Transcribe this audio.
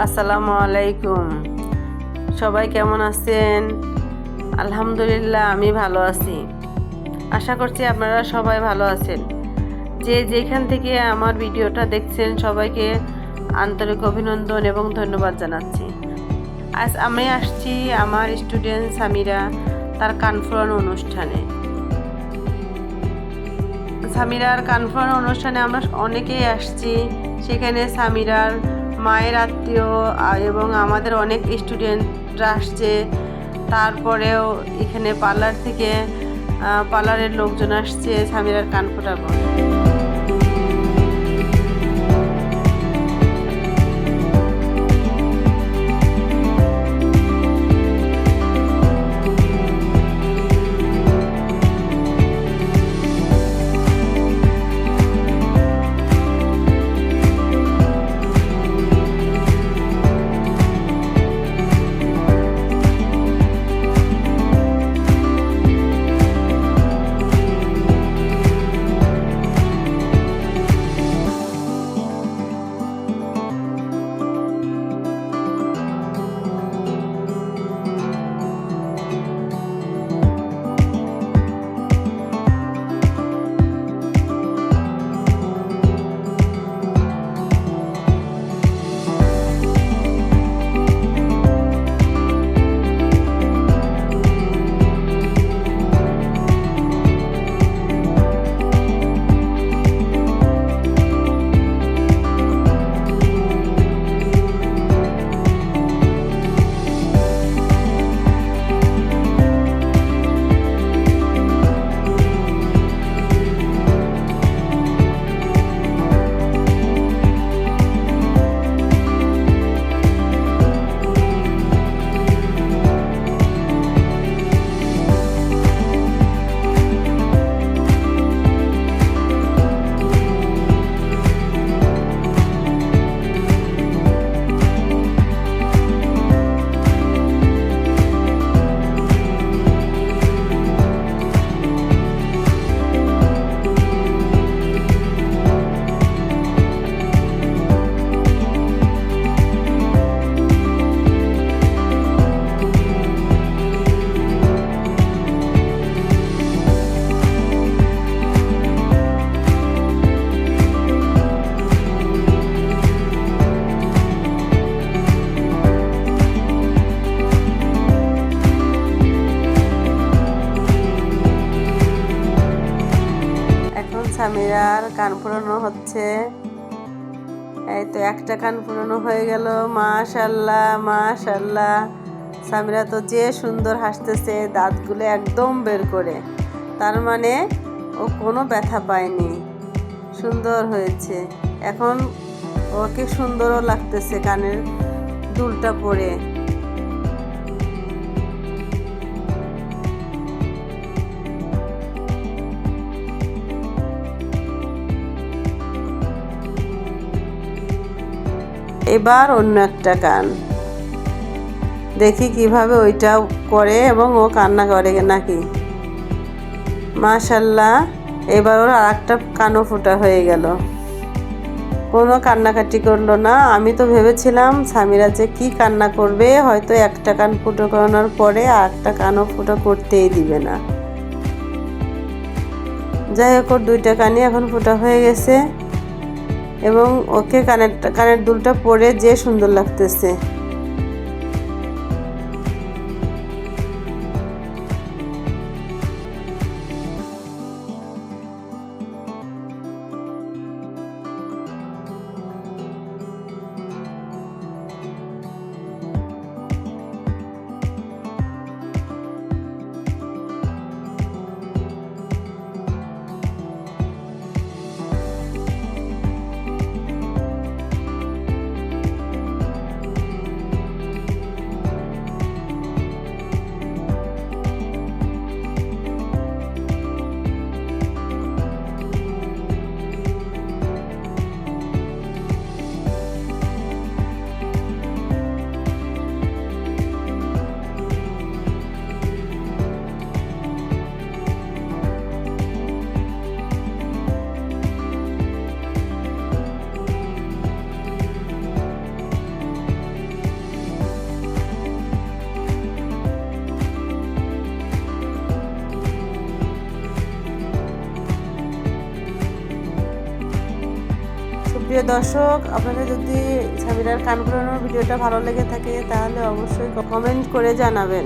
আসসালামু আলাইকুম। সবাই কেমন আছেন? আলহামদুলিল্লাহ, আমি ভালো আছি। আশা করছি আপনারা সবাই ভালো আছেন। যে যেখান থেকে আমার ভিডিওটা দেখছেন সবাইকে আন্তরিক অভিনন্দন এবং ধন্যবাদ জানাচ্ছি। আজ আমি আসছি আমার স্টুডেন্ট সামিরা তার কান ফোড়ানো অনুষ্ঠানে। সামিরার কান ফোড়ানো অনুষ্ঠানে আমরা অনেকেই আসছি। সেখানে সামিরার মায়ের আত্মীয় এবং আমাদের অনেক স্টুডেন্টরা আসছে। তারপরেও এখানে পার্লারের লোকজন আসছে সামিরার কান ফোটাবো। সামিরার কান ফোড়ানো হচ্ছে। এই তো একটা কান ফোড়ানো হয়ে গেল। মাশাআল্লাহ মাশাআল্লাহ, সামিরা তো যে সুন্দর হাসতেছে, দাঁতগুলো একদম বের করে, তার মানে ও কোনো ব্যথা পায়নি। সুন্দর হয়েছে। এখন ওকে সুন্দরও লাগতেছে কানের দুলটা পরে। এবার অন্য একটা কান দেখি কিভাবে ওইটা করে এবং ও কান্না করে নাকি। মাশাআল্লাহ, এবার ওর আরেকটা কানও ফোটা হয়ে গেল। কোনো কান্নাকাটি করলো না। আমি তো ভেবেছিলাম সামিরা যে কি কান্না করবে, হয়তো একটা কান ফুটো করানোর পরে আরেকটা কানও ফুটো করতেই দিবে না। যাই হোক, ওর দুইটা কানই এখন ফোটা হয়ে গেছে এবং ওকে কানের দুলটা পরে যে সুন্দর লাগতেছে। প্রিয় দর্শক, আপনাদের যদি সামিরার কান ফোলানোর ভিডিওটা ভালো লেগে থাকে তাহলে অবশ্যই কমেন্ট করে জানাবেন।